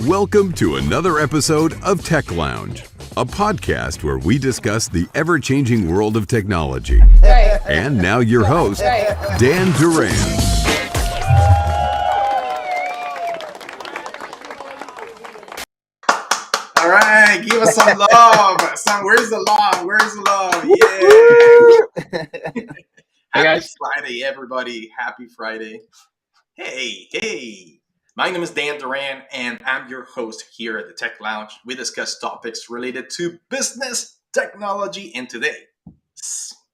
Welcome to another episode of Tech Lounge, a podcast where we discuss the ever-changing world of technology. And now your host, Dan Duran. All right, give us some love. Where's the love? Where's the love? Yeah. Happy Friday, everybody. Happy Friday. Hey. My name is Dan Duran, and I'm your host here at the Tech Lounge. We discuss topics related to business, technology, and today,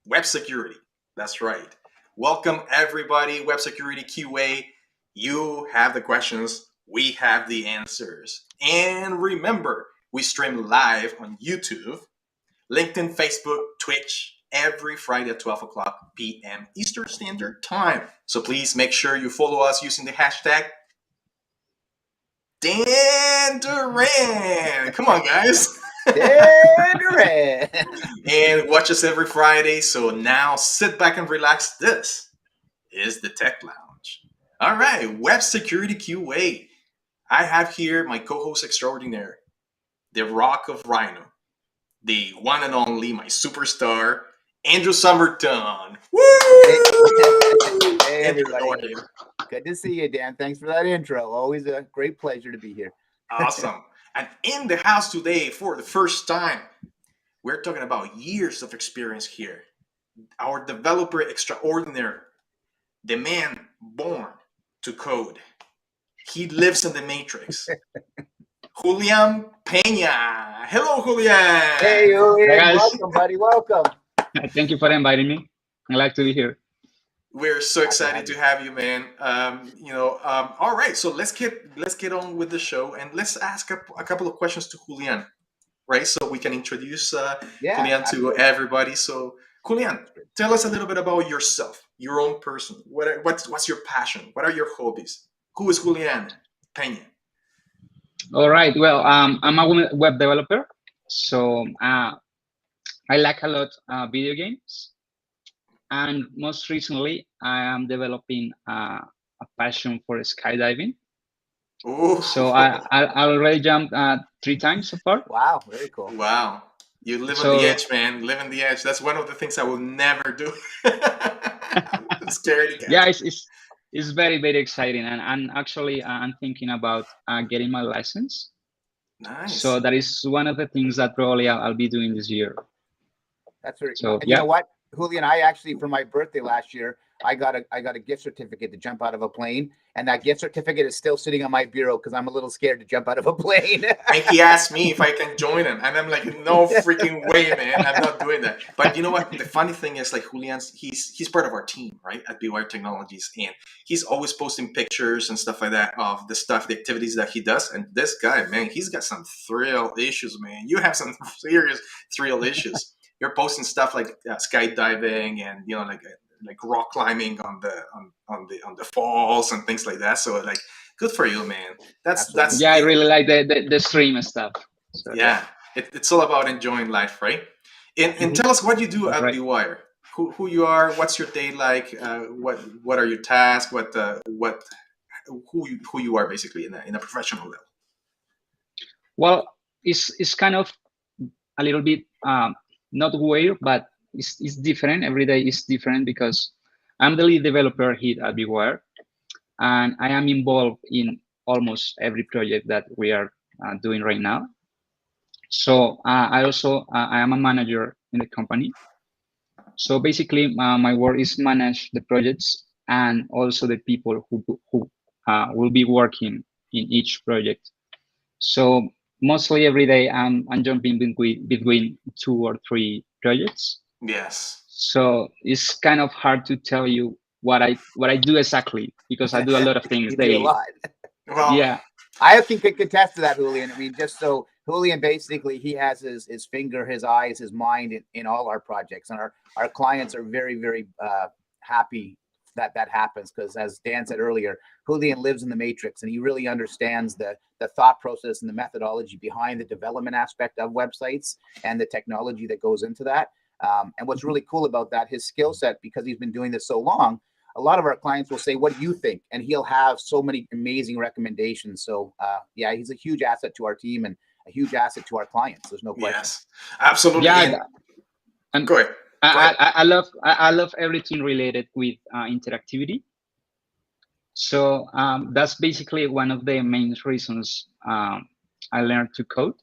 web security. That's right. Welcome, everybody. Web security QA. You have the questions. We have the answers. And remember, we stream live on YouTube, LinkedIn, Facebook, Twitch, every Friday at 12 o'clock p.m. Eastern Standard Time. So please make sure you follow us using the hashtag Dan Duran. Come on, guys. Dan Duran. And watch us every Friday. So now sit back and relax. This is the Tech Lounge. All right, web security QA. I have here my co-host extraordinaire, the Rock of Rhino, the one and only, my superstar, Andrew Somerton. Woo! Hey, everybody. Good to see you, Dan. Thanks for that intro. Always a great pleasure to be here. Awesome. And in the house today, for the first time, we're talking about years of experience here. Our developer extraordinaire, the man born to code. He lives in the Matrix. Julian Pena. Hello, Julian. Hey, Julian. Hey, guys. Welcome, buddy. Welcome. Thank you for inviting me. I'm glad to be here. We're so excited to have you, man. All right, so let's get on with the show, and let's ask a couple of questions to Julian, right? So we can introduce Julian to everybody. So, Julian, tell us a little bit about yourself, your own person. What's your passion? What are your hobbies? Who is Julian Pena? All right. Well, I'm a web developer, so I like a lot video games. And most recently, I am developing a passion for skydiving. Ooh. So I already jumped 3 times so far. Wow, very cool. Wow. You live on the edge, man. Live on the edge. That's one of the things I will never do. I'm scared again. Yeah, it's very, very exciting. And actually, I'm thinking about getting my license. Nice. So that is one of the things that probably I'll be doing this year. That's very cool. And you know what, Julian, I actually, for my birthday last year, I got a gift certificate to jump out of a plane, and that gift certificate is still sitting on my bureau because I'm a little scared to jump out of a plane. And he asked me if I can join him, and I'm like, no freaking way, man, I'm not doing that. But you know what? The funny thing is, like, Julian's he's part of our team, right, at Bwired Technologies, and he's always posting pictures and stuff like that of the activities that he does. And this guy, man, he's got some thrill issues, man. You have some serious thrill issues. You're posting stuff like skydiving and like rock climbing on the falls and things like that. So like, good for you, man. That's I really like the stream and stuff. So, it's all about enjoying life, right? And tell us what you do at Bwired. Who you are? What's your day like? What are your tasks? Who you are basically in a professional level. Well, it's kind of a little bit not weird, but it's different. Every day is different because I'm the lead developer here at Bwired, and I am involved in almost every project that we are doing right now. So I also I am a manager in the company. So basically, my work is manage the projects and also the people who will be working in each project. So mostly every day I'm jumping between 2 or 3 projects. Yes. So it's kind of hard to tell you what I do exactly because I do a lot of things daily. A lot. Well, yeah. I can contest to that, Julian. I mean, just so Julian, basically, he has his finger, his eyes, his mind in all our projects, and our clients are very, very happy that happens because, as Dan said earlier, Julian lives in the Matrix and he really understands the thought process and the methodology behind the development aspect of websites and the technology that goes into that. And what's really cool about that, his skill set, because he's been doing this so long, a lot of our clients will say, "What do you think?" And he'll have so many amazing recommendations. So yeah, he's a huge asset to our team and a huge asset to our clients. There's no question. Yes, absolutely. Yeah, and go ahead. I love everything related with interactivity. So that's basically one of the main reasons I learned to code,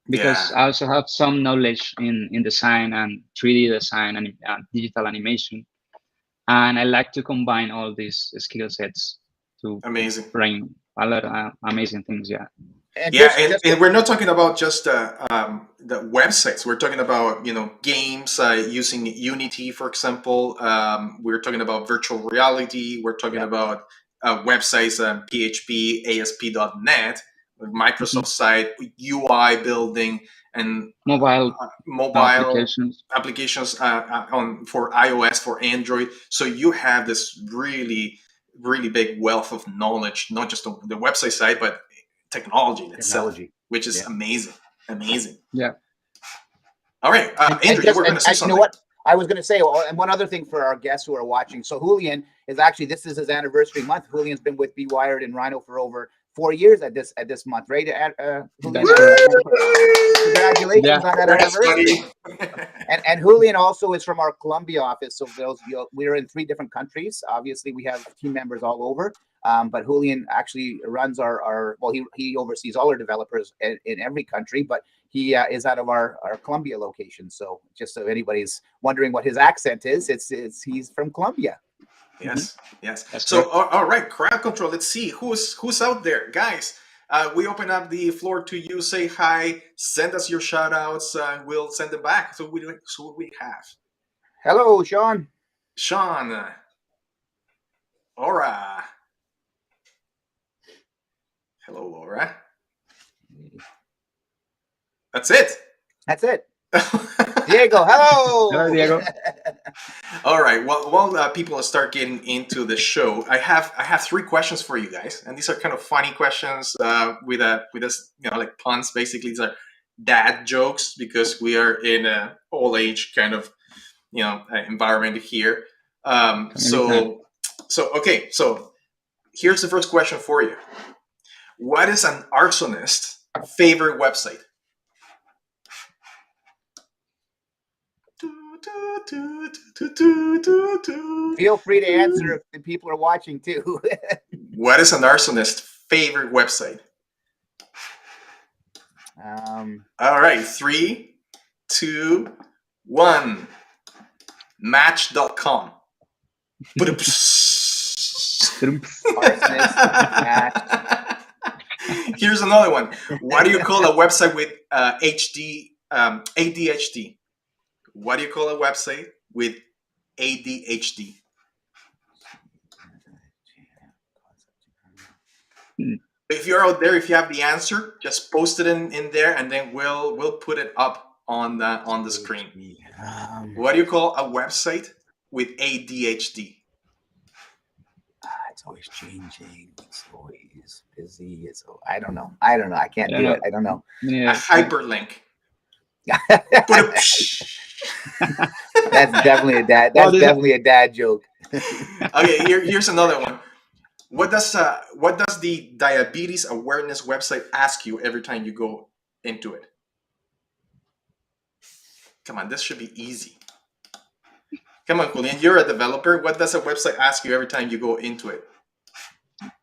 because I also have some knowledge in design and 3D design and digital animation, and I like to combine all these skill sets to bring a lot of amazing things. Yeah. And we're not talking about just the websites. We're talking about games using Unity, for example. We're talking about virtual reality. We're talking about websites, PHP, ASP.NET, Microsoft side, UI building, and mobile applications for iOS, for Android. So you have this really, really big wealth of knowledge, not just on the website side, but technology itself, which is amazing. Yeah. All right, Andrew, you were going to say something. You know what? I was going to say, and one other thing for our guests who are watching. So Julian is actually, this is his anniversary month. Julian's been with Bwired and Rhino for over 4 years at this month, right? Congratulations on that anniversary. And Julian also is from our Colombia office. So we're in 3 different countries. Obviously, we have team members all over. But Julian actually runs he oversees all our developers in every country, but he is out of our Colombia location. So just so anybody's wondering what his accent is, he's from Colombia. Yes. That's so all right, crowd control. Let's see who's out there, guys. We open up the floor to you. Say hi. Send us your shout outs. We'll send them back. So we have. Hello, Sean. Aura. Hello, Laura. That's it. Diego, hello. Hello, Diego. All right. Well, while people start getting into the show, I have 3 questions for you guys, and these are kind of funny questions with us, like puns. Basically, these are dad jokes because we are in a old age kind of environment here. So here's the first question for you. What is an arsonist's favorite website? Feel free to answer if the people are watching too. What is an arsonist's favorite website? All right, 3, 2, 1. Match.com. Here's another one. What do you call a website with ADHD? What do you call a website with ADHD? If you're out there, if you have the answer, just post it in there, and then we'll put it up on the screen. What do you call a website with ADHD? It's always changing. It's always busy. I don't know. I can't do it. I don't know. Yeah. A hyperlink. That's definitely a dad. That's definitely a dad joke. Okay, here's another one. What does the diabetes awareness website ask you every time you go into it? Come on, this should be easy. Come on, Julian, you're a developer. What does a website ask you every time you go into it?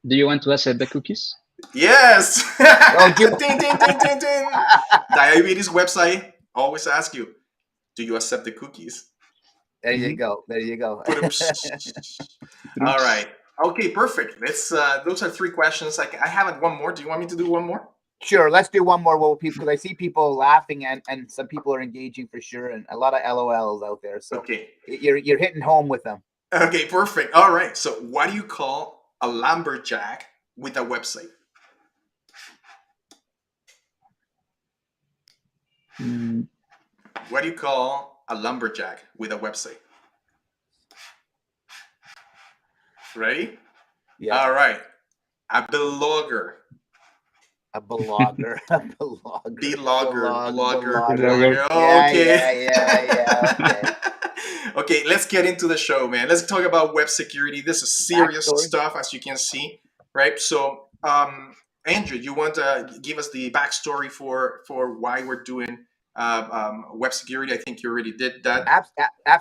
Do you want to accept the cookies? Yes. Oh, ding, ding, ding, ding, ding. Diabetes website always ask you, do you accept the cookies? There you go. All right. Okay, perfect. Let's. Those are 3 questions. I have one more. Do you want me to do one more? Sure. Let's do one more. Because I see people laughing and some people are engaging for sure, and a lot of LOLs out there. So okay, you're hitting home with them. Okay, perfect. All right. So what do you call a lumberjack with a website? What do you call a lumberjack with a website? Ready? Yeah. All right. A blogger. A blogger. Blogger. Okay. Yeah. Okay, let's get into the show, man. Let's talk about web security. This is serious Backstory. stuff, as you can see, right? So, Andrew, you want to give us the backstory for why we're doing web security? I think you already did that.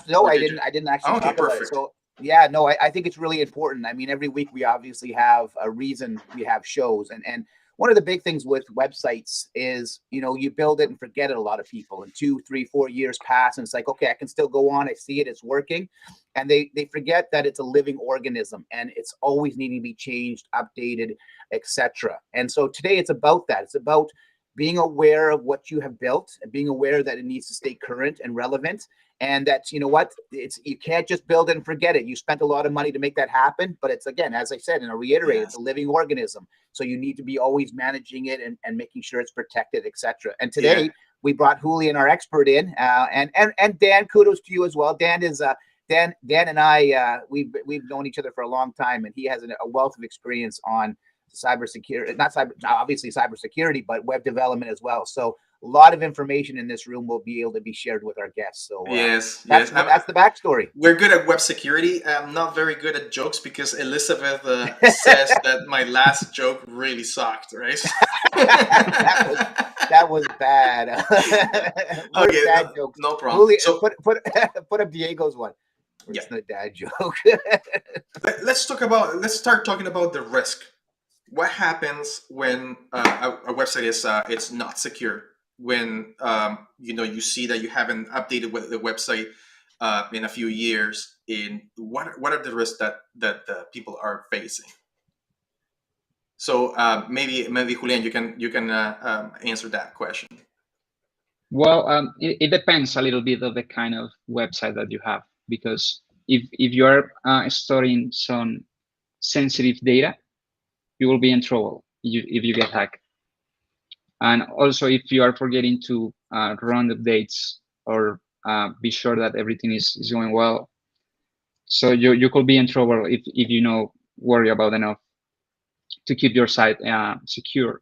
No, Or I did you? didn't. I didn't actually Okay, talk about it. perfect. So yeah, no, I think it's really important. I mean, every week we obviously have a reason we have shows, and one of the big things with websites is, you know, you build it and forget it. A lot of people, and 2, 3, 4 years pass, and it's like, okay, I can still go on. I see it, it's working, and they forget that it's a living organism and it's always needing to be changed, updated, etc. And so today it's about that. It's about being aware of what you have built and being aware that it needs to stay current and relevant, and that, you know what, it's, you can't just build it and forget it. You spent a lot of money to make that happen, but it's, again, as I said, and I reiterate, Yes. it's a living organism, so you need to be always managing it and making sure it's protected, etc. And today we brought Julian, our expert, in, and Dan, kudos to you as well. Dan is Dan and I, we've known each other for a long time, and he has a wealth of experience on cybersecurity, obviously cybersecurity, but web development as well. So a lot of information in this room will be able to be shared with our guests. So yes, that's the backstory. We're good at web security. I'm not very good at jokes because Elizabeth says that my last joke really sucked, right? that was bad. Okay, bad jokes. no problem. Julian, So put up Diego's one. Yeah. It's not a dad joke. let's start talking about the risk. What happens when a website is it's not secure? When you see that you haven't updated the website in a few years. In what are the risks that people are facing? So maybe Julian, you can answer that question. Well, it depends a little bit of the kind of website that you have, because if you are storing some sensitive data, you will be in trouble if you get hacked. And also, if you are forgetting to run updates or be sure that everything is going well, so you could be in trouble if you worry about enough to keep your site secure.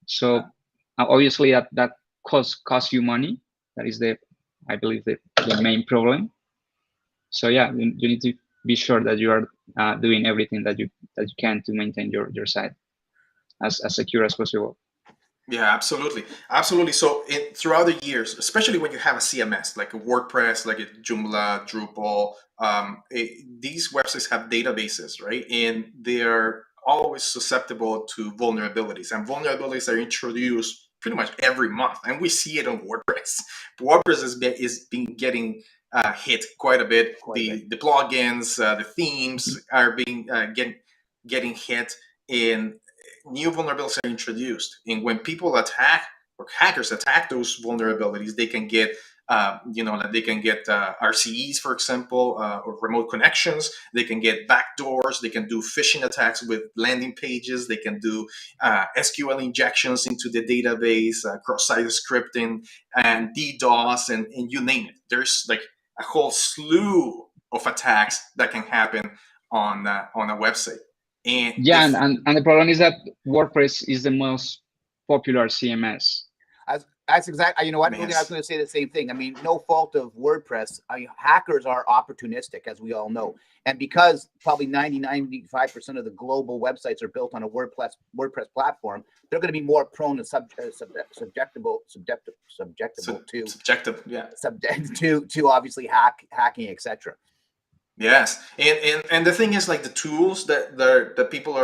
So obviously that costs you money. That is I believe the main problem. So yeah, you need to be sure that you are doing everything that you can to maintain your site as secure as possible. Yeah, absolutely. So throughout the years, especially when you have a CMS like a WordPress, like a Joomla, Drupal, these websites have databases, right? And they're always susceptible to vulnerabilities, and vulnerabilities are introduced pretty much every month, and we see it on WordPress. WordPress is been getting hit quite a bit. The plugins, the themes are being getting hit, and new vulnerabilities are introduced. And when people attack, or hackers attack those vulnerabilities, they can get RCEs, for example, or remote connections. They can get backdoors. They can do phishing attacks with landing pages. They can do SQL injections into the database, cross-site scripting, and DDoS, and you name it. There's like a whole slew of attacks that can happen on a website. And the problem is that WordPress is the most popular CMS. That's exactly, you know what, Julian, I was going to say the same thing. I mean, no fault of WordPress. Hackers are opportunistic, as we all know. And because probably 95% of the global websites are built on a WordPress platform, they're going to be more prone to obviously hacking, etc. Yes, and the thing is, like, the tools that people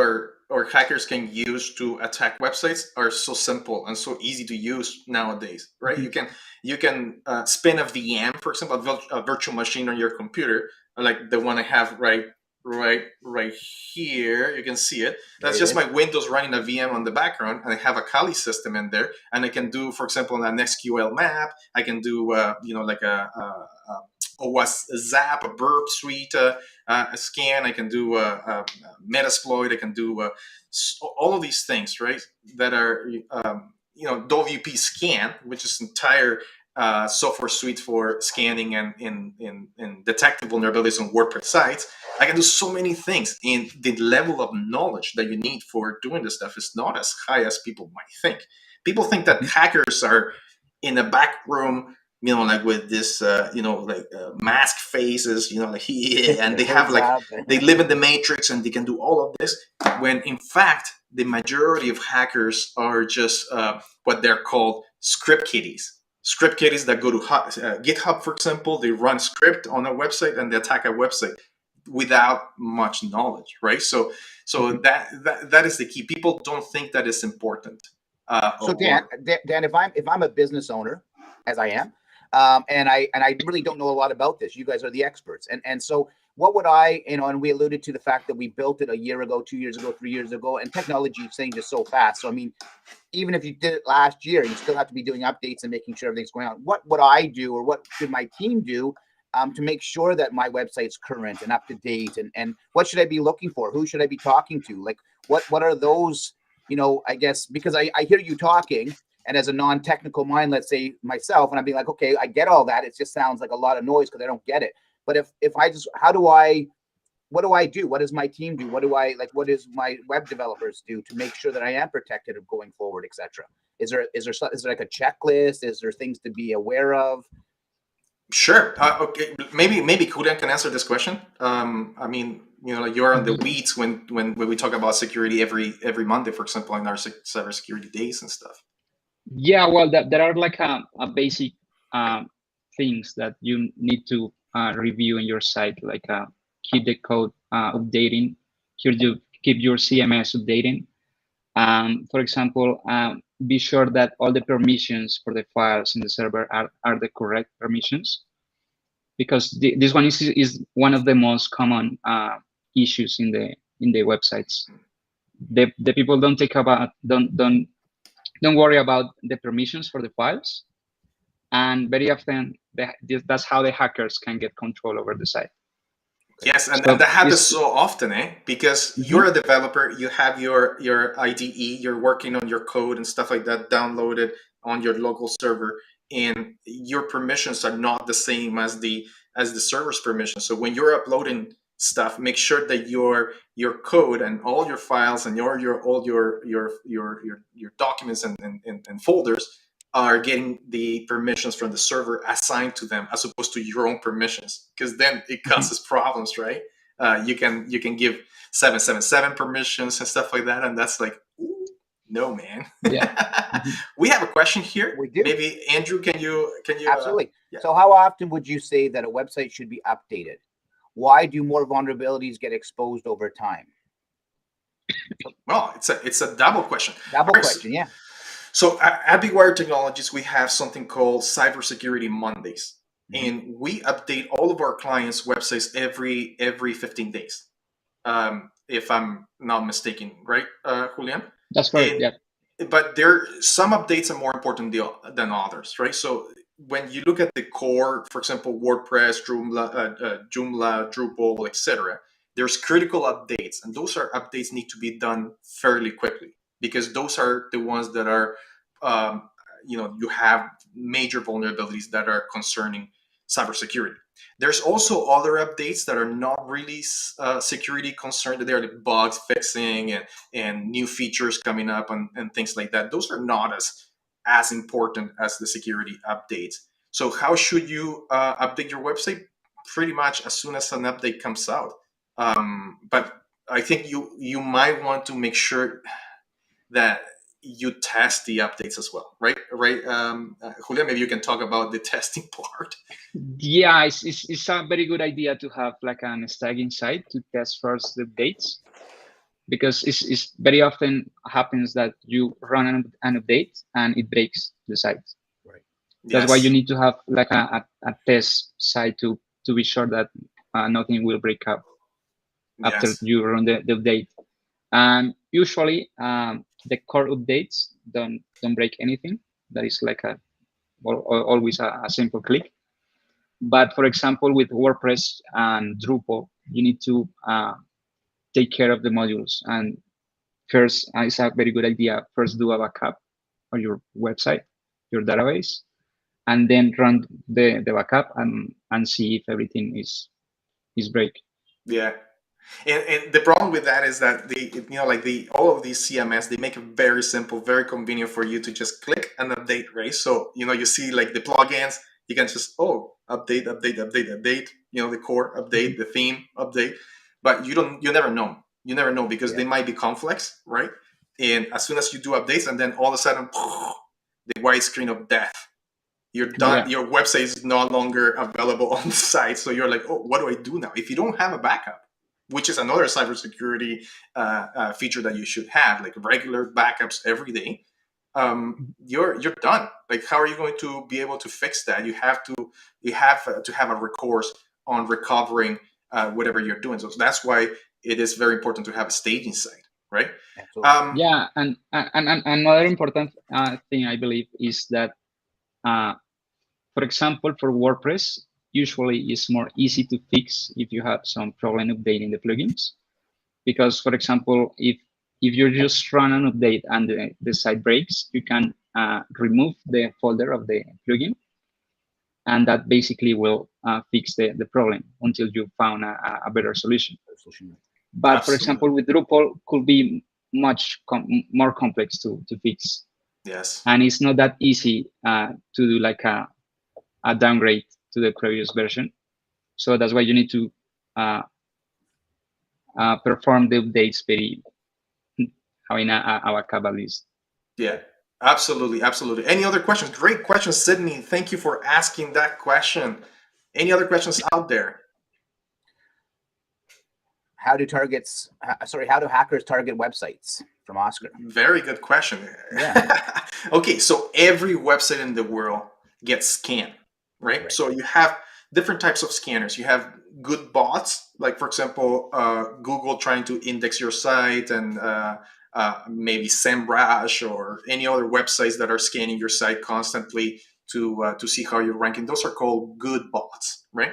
or hackers can use to attack websites are so simple and so easy to use nowadays, right? Mm-hmm. You can spin a VM, for example, a virtual machine on your computer, like the one I have right here. You can see it. That's just my Windows running a VM on the background, and I have a Kali system in there, and I can do, for example, an SQL map. I can do like a Zap, a Burp Suite, a scan. I can do a Metasploit. I can do all of these things, right? That are WP Scan, which is entire software suite for scanning and detecting vulnerabilities on WordPress sites. I can do so many things, and the level of knowledge that you need for doing this stuff is not as high as people might think. People think that hackers are in a back room, like with this, mask faces, like, yeah, and they have Exactly. they live in the matrix and they can do all of this. When in fact, the majority of hackers are just what they're called script kiddies. Script kiddies that go to GitHub, for example, they run script on a website and they attack a website without much knowledge, right? So that is the key. People don't think that is important. So Dan, if I'm a business owner, as I am, and I really don't know a lot about this, you guys are the experts, and so what would I, and we alluded to the fact that we built it a year ago, 2 years ago, 3 years ago, and technology changes so fast. So I mean, even if you did it last year, you still have to be doing updates and making sure everything's going on. What would I do, or what should my team do to make sure that my website's current and up to date? And what should I be looking for? Who should I be talking to? Like, what are those, I guess, because I hear you talking, and as a non-technical mind, let's say myself, and I'd be like, okay, I get all that. It just sounds like a lot of noise because I don't get it. But if I just, what do I do? What does my team do? What does my web developers do to make sure that I am protected of going forward, etc.? Is there like a checklist? Is there things to be aware of? Sure. Okay. Maybe Julian can answer this question. I mean, you're on the weeds when we talk about security every Monday, for example, in our cybersecurity days and stuff. Yeah, well, there are like a basic things that you need to review in your site, like keep the code updating, keep your CMS updating. For example, be sure that all the permissions for the files in the server are the correct permissions, because this one is one of the most common issues in the websites. The people don't worry about the permissions for the files, and very often that's how the hackers can get control over the site. Yes, and that happens so often, because you're a developer, you have your IDE, you're working on your code and stuff like that downloaded on your local server, and your permissions are not the same as the server's permissions. So when you're uploading stuff, make sure that your code and all your files and all your documents and folders are getting the permissions from the server assigned to them, as opposed to your own permissions, because then it causes problems, right? You can give 777 permissions and stuff like that, and that's like, ooh, no, man. Yeah. We have a question here. We do. Maybe Andrew, can you? Absolutely. So how often would you say that a website should be updated? Why do more vulnerabilities get exposed over time? Well, it's a double question. Question, yeah. So at Bwired Technologies, we have something called Cybersecurity Mondays, and we update all of our clients' websites every 15 days, if I'm not mistaken, right, Julian? That's correct. Yeah. But some updates are more important than others, right? So when you look at the core, for example, WordPress, Joomla, Drupal, etc., there's critical updates, and those updates need to be done fairly quickly, because those are the ones that are, you have major vulnerabilities that are concerning cybersecurity. There's also other updates that are not really security concerned. They're like bugs fixing and new features coming up and things like that. Those are not as important as the security updates. So how should you update your website? Pretty much as soon as an update comes out. But I think you might want to make sure that you test the updates as well, right? Julian, maybe you can talk about the testing part. Yeah, it's a very good idea to have like an staging site to test first the updates, because it's very often happens that you run an update and it breaks the site. Right. That's why you need to have like a test site to be sure that nothing will break up after you run the update. And usually the core updates don't break anything. That is like always a simple click. But for example, with WordPress and Drupal, you need to take care of the modules. And first, it's a very good idea. First, do a backup of your website, your database, and then run the backup and see if everything is break. Yeah. And the problem with that is that all of these CMS, they make it very simple, very convenient for you to just click and update, right? So you see like the plugins, You can just update, the core update, the theme update, but you never know. You never know because they might be conflicts, right? And as soon as you do updates, and then all of a sudden, the white screen of death. You're done. Your website is no longer available on the site. So you're like, oh, what do I do now? If you don't have a backup, which is another cybersecurity feature that you should have, like regular backups every day, you're done. Like, how are you going to be able to fix that? You have to have a recourse on recovering whatever you're doing. So that's why it is very important to have a staging site, right? Yeah, and another important thing I believe is that, for example, for WordPress, usually it's more easy to fix if you have some problem updating the plugins. Because, for example, if you just run an update and the site breaks, you can remove the folder of the plugin, and that basically will fix the problem until you found a better solution. But for example, with Drupal, could be much more complex to fix. Yes. And it's not that easy to do like a downgrade to the previous version. So that's why you need to perform the updates very, having a backup at least. Yeah, absolutely. Absolutely. Any other questions? Great question, Sydney. Thank you for asking that question. Any other questions out there? How do hackers target websites? From Oscar. Very good question. Yeah. Okay, so every website in the world gets scanned, right? So you have different types of scanners. You have good bots, like for example, Google trying to index your site, and maybe SEMrush or any other websites that are scanning your site constantly to see how you're ranking. Those are called good bots, right?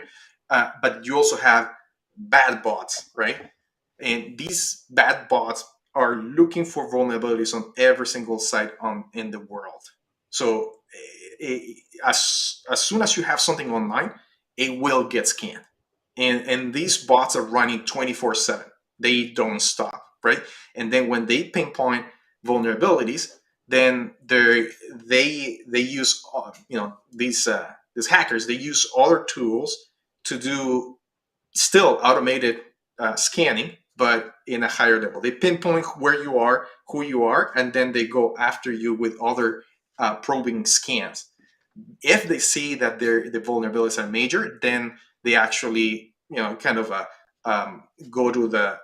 But you also have bad bots, right? And these bad bots are looking for vulnerabilities on every single site in the world. So as soon as you have something online, it will get scanned. And these bots are running 24/7. They don't stop, right? And then when they pinpoint vulnerabilities, then they use these hackers. They use other tools to do still automated scanning, but in a higher level. They pinpoint where you are, who you are, and then they go after you with other probing scans. If they see that the vulnerabilities are major, then they actually, go to the,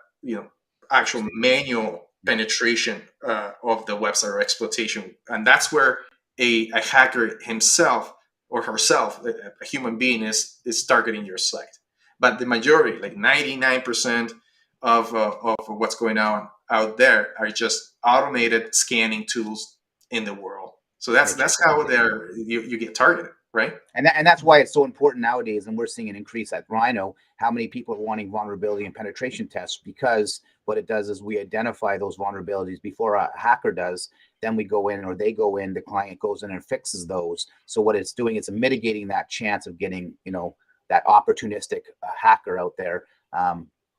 actual manual penetration of the website or exploitation. And that's where a hacker himself or herself, a human being, is targeting your site. But the majority, like 99% of what's going on out there, are just automated scanning tools in the world. So that's how you get targeted, right? And that's why it's so important nowadays. And we're seeing an increase at Rhino, how many people are wanting vulnerability and penetration tests, because what it does is we identify those vulnerabilities before a hacker does. Then we go in, or they go in, the client goes in and fixes those. So what it's doing, it's mitigating that chance of getting, that opportunistic hacker out there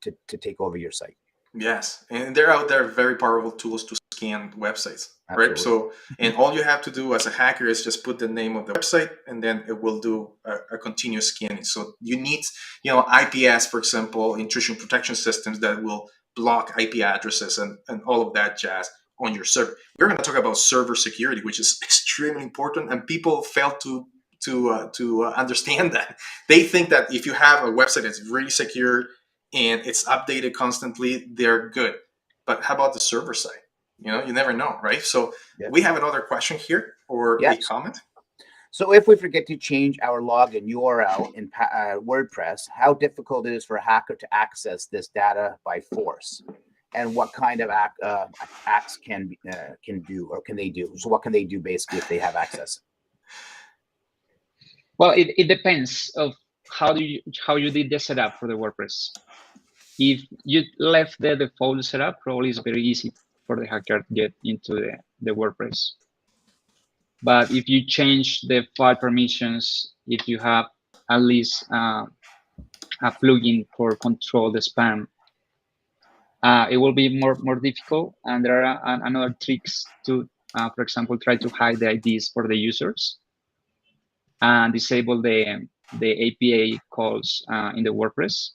to take over your site. Yes, and they're out there, very powerful tools to scan websites, Absolutely. right? So, and all you have to do as a hacker is just put the name of the website, and then it will do a continuous scanning. So you need, IPS, for example, intrusion protection systems that will block IP addresses and all of that jazz on your server. We're going to talk about server security, which is extremely important, and people fail to understand that. They think that if you have a website that's really secure and it's updated constantly, they're good. But how about the server side? You never know, right? So we have another question here, or a comment. So if we forget to change our login URL in WordPress, how difficult it is for a hacker to access this data by force? And what kind of acts can do, or can they do? So what can they do basically if they have access? Well, it depends of how you did the setup for the WordPress. If you left the default setup, probably it's very easy for the hacker to get into the WordPress. But if you change the file permissions, if you have at least a plugin for control the spam, it will be more difficult. And there are another tricks to, for example, try to hide the IDs for the users. and disable the API calls in the WordPress.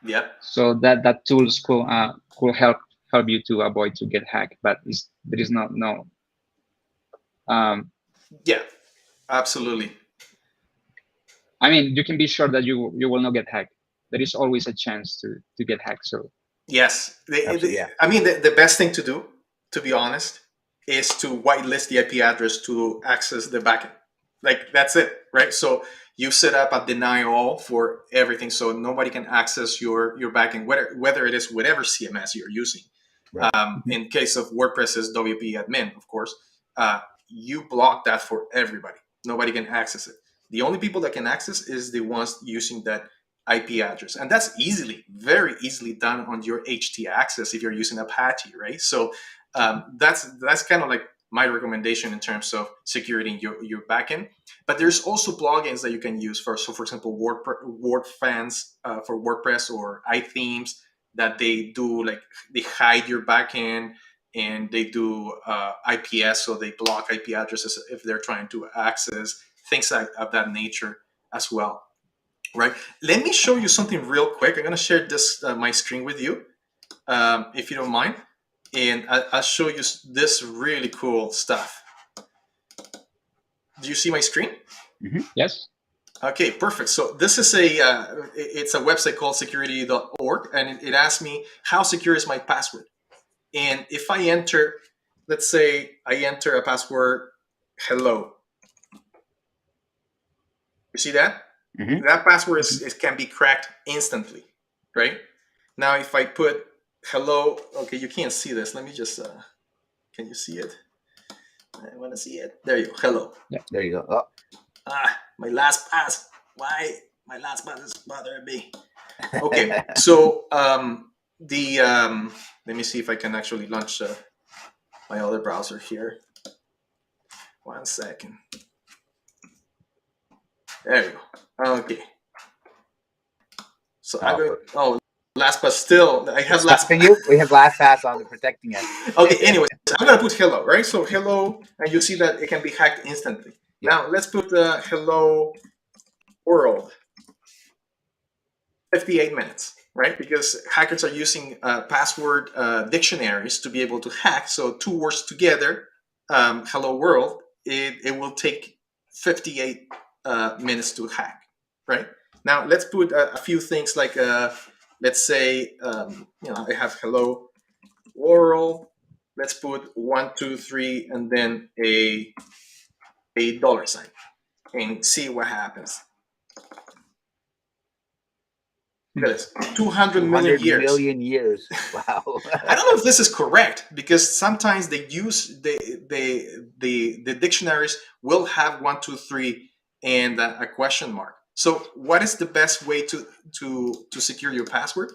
Yeah. So that tools could help you to avoid to get hacked, but there is no. Yeah, absolutely. I mean, you can be sure that you will not get hacked. There is always a chance to get hacked. So Yes. Yeah. I mean, the best thing to do, to be honest, is to whitelist the IP address to access the backend. Like, that's it, right? So you set up a deny all for everything, so nobody can access your backend, whether it is whatever CMS you're using. Right. In case of WordPress is WP admin, of course, you block that for everybody. Nobody can access it. The only people that can access is the ones using that IP address, and that's very easily done on your htaccess if you're using Apache, right? So that's kind of like my recommendation in terms of security in your backend. But there's also plugins that you can use for example, WordFans for WordPress, or iThemes, that they do, like, they hide your backend, and they do IPS, so they block IP addresses if they're trying to access things of that nature as well. Right. Let me show you something real quick. I'm going to share this my screen with you, if you don't mind, and I'll show you this really cool stuff. Do you see my screen? Mm-hmm. yes. Okay, perfect. So this is it's a website called security.org, and it asks me how secure is my password. And if I enter, let's say I enter a password, hello. You see that? Mm-hmm. That password can be cracked instantly, right? Now, if I put hello, okay, you can't see this. Let me just, can you see it? I want to see it. There you go. Hello. Yeah. There you go. Oh. My last pass. Why? My last pass is bothering me. Okay, so let me see if I can actually launch my other browser here. 1 second. There you go. Okay. So I'm going. LastPass still. I have LastPass. You? We have LastPass on the protecting us. Okay. Anyways, I'm gonna put hello, right? So hello, and you see that it can be hacked instantly. Yeah. Now let's put hello world. 58 minutes, right? Because hackers are using password dictionaries to be able to hack. So two words together, hello world, it will take 58 minutes to hack, right? Now let's put a few things like, let's say, I have hello world. Let's put 1, 2, 3, and then a $, and see what happens. Look at this, 200 million years. Million years. Wow. I don't know if this is correct, because sometimes they use the dictionaries will have 1, 2, 3 and a question mark. So what is the best way to secure your password?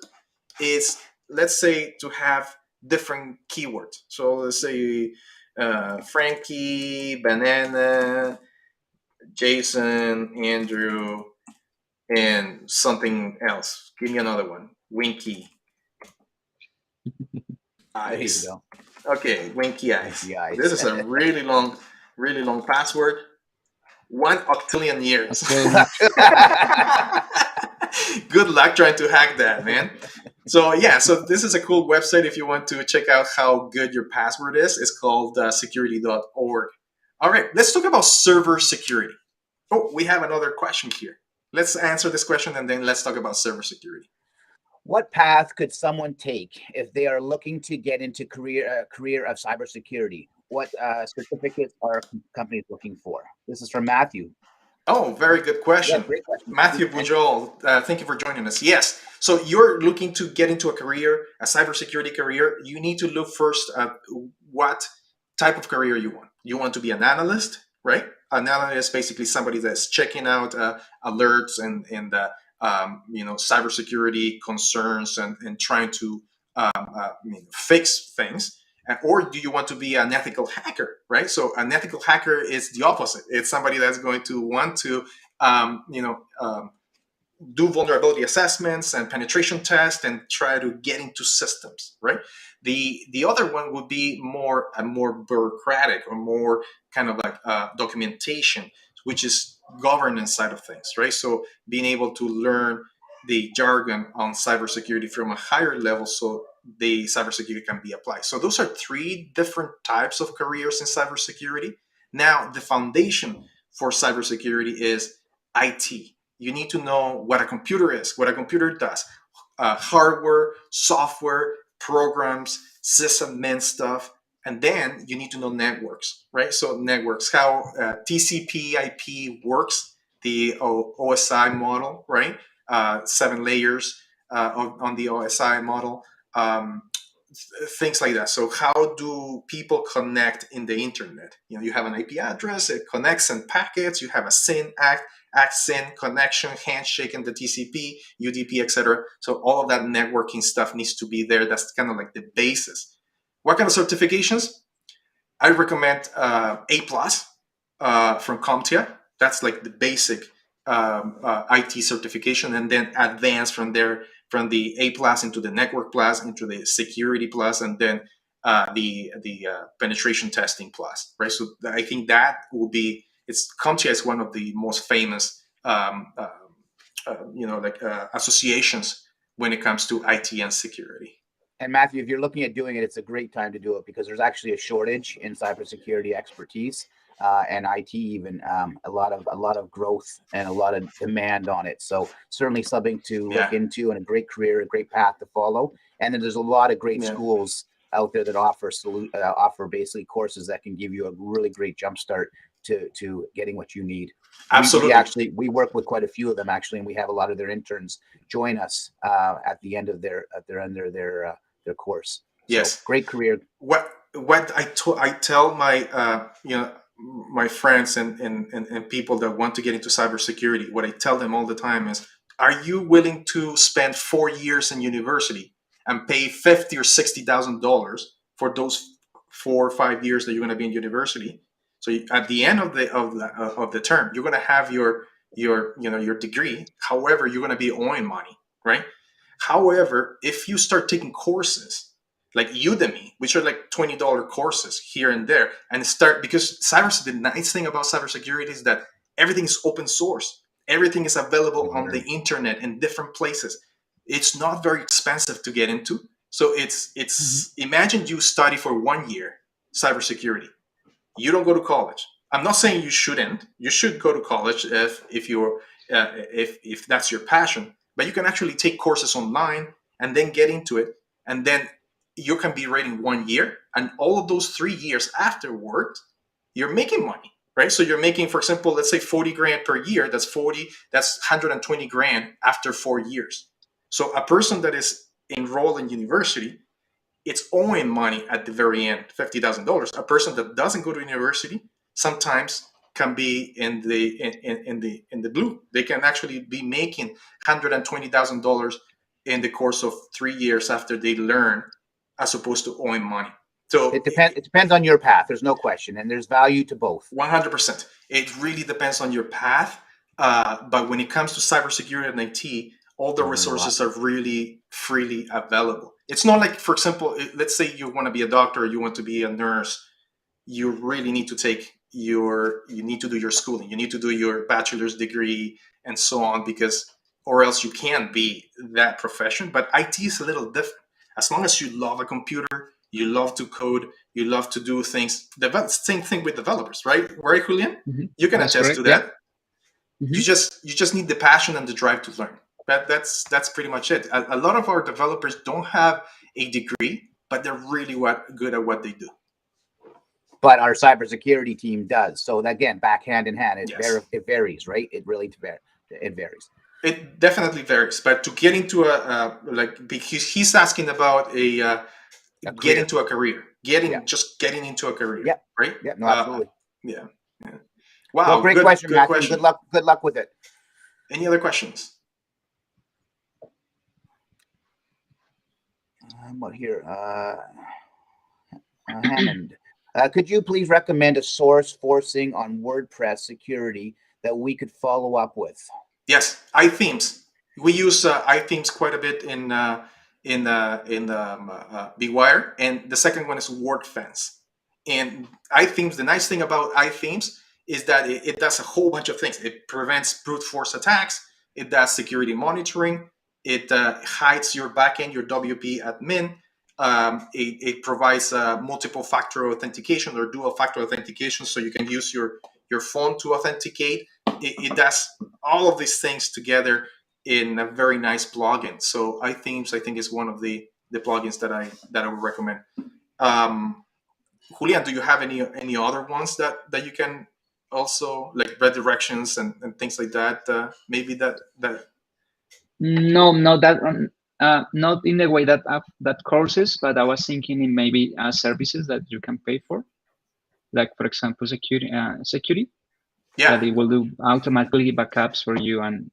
Is, let's say, to have different keywords. So let's say Frankie, banana, Jason, Andrew, and something else. Give me another one. Winky. Eyes. There you go. Okay, winky eyes. Winky eyes. This is a really long password. 1 octillion years. Good luck trying to hack that, man. So yeah, so this is a cool website if you want to check out how good your password is. It's called security.org. All right, let's talk about server security. Oh, we have another question here. Let's answer this question, and then let's talk about server security. What path could someone take if they are looking to get into career of cybersecurity? What certificates are companies looking for? This is from Matthew. Oh, very good question. Yeah, great question. Matthew Bujol, thank you for joining us. Yes, so you're looking to get into a cybersecurity career. You need to look first at what type of career you want. You want to be an analyst, right? An analyst is basically somebody that's checking out alerts and cybersecurity concerns and trying to fix things. Or do you want to be an ethical hacker, right? So an ethical hacker is the opposite. It's somebody that's going to want to do vulnerability assessments and penetration tests and try to get into systems, right? The other one would be more bureaucratic, or more kind of like documentation, which is governance side of things, right? So being able to learn the jargon on cybersecurity from a higher level so the cybersecurity can be applied. So those are three different types of careers in cybersecurity. Now, the foundation for cybersecurity is IT. You need to know what a computer is, what a computer does, hardware, software, programs, sysadmin stuff, and then you need to know networks, right? So networks, how TCP/IP works, the OSI model, right? 7 layers on the OSI model, things like that. So how do people connect in the internet? You have an IP address, it connects and packets. You have a SYN ACK/SYN connection, handshake, and the TCP, UDP, etc. So all of that networking stuff needs to be there. That's kind of like the basis. What kind of certifications? I recommend A plus from CompTIA. That's like the basic IT certification, and then advance from there, from the A plus into the Network plus, into the Security plus, and then the penetration testing plus, right? So I think that will be, CompTIA is one of the most famous associations when it comes to IT and security. And Matthew, if you're looking at doing it, it's a great time to do it because there's actually a shortage in cybersecurity expertise and IT, even a lot of growth and a lot of demand on it. So certainly something to look into, and a great career, a great path to follow. And then there's a lot of great schools out there that offer basically courses that can give you a really great jumpstart to getting what you need. Absolutely. We work with quite a few of them actually, and we have a lot of their interns join us at the end of their course. Yes, so, great career. What I tell my my friends and people that want to get into cybersecurity, what I tell them all the time is, are you willing to spend 4 years in university and pay $50,000 or $60,000 for those 4 or 5 years that you're going to be in university? So at the end of the term, you're going to have your degree. However, you're going to be owing money, right? However, if you start taking courses like Udemy, which are like $20 courses here and there, and because the nice thing about cybersecurity is that everything is open source. Everything is available on the internet in different places. It's not very expensive to get into. So it's imagine you study for 1 year cybersecurity. You don't go to college. I'm not saying you shouldn't. You should go to college if that's your passion. But you can actually take courses online and then get into it, and then you can be ready in 1 year, and all of those 3 years afterward, you're making money, right? So you're making, for example, let's say 40 grand per year. That's 120 grand after 4 years. So a person that is enrolled in university, it's owing money at the very end, $50,000. A person that doesn't go to university sometimes can be in the blue. They can actually be making $120,000 in the course of 3 years after they learn, as opposed to owing money. So it depends on your path. There's no question, and there's value to both. 100%. It really depends on your path. But when it comes to cybersecurity and IT, all the resources are really freely available. It's not like, for example, let's say you want to be a doctor, or you want to be a nurse. You really need to you need to do your schooling. You need to do your bachelor's degree and so on, or else you can't be that profession. But IT is a little different. As long as you love a computer, you love to code, you love to do things. Same thing with developers, right? Right, Julian? You can attest to that. Yeah. You just need the passion and the drive to learn. That's pretty much it. A lot of our developers don't have a degree, but they're really good at what they do. But our cybersecurity team does. So again, back hand in hand. It varies, right? It really varies. It definitely varies. But to get into because he's asking about get into a career, just getting into a career, right? Yeah, no, absolutely. Yeah. Wow, well, great question, Matthew. Question. Good luck with it. Any other questions? What here? Hammond. Could you please recommend a source forcing on WordPress security that we could follow up with? Yes, iThemes. We use iThemes quite a bit in Bwired, and the second one is WordFence. And iThemes, the nice thing about iThemes is that it does a whole bunch of things. It prevents brute force attacks. It does security monitoring. It hides your backend, your WP admin. It provides multiple factor authentication or dual factor authentication, so you can use your phone to authenticate. It does all of these things together in a very nice plugin. So I think it's one of the plugins that I would recommend. Julian, do you have any other ones that you can also, like redirections and things like that? Maybe that. No, not that. Not in the way that that courses, but I was thinking in maybe services that you can pay for, like for example security. Yeah. That it will do automatically backups for you, and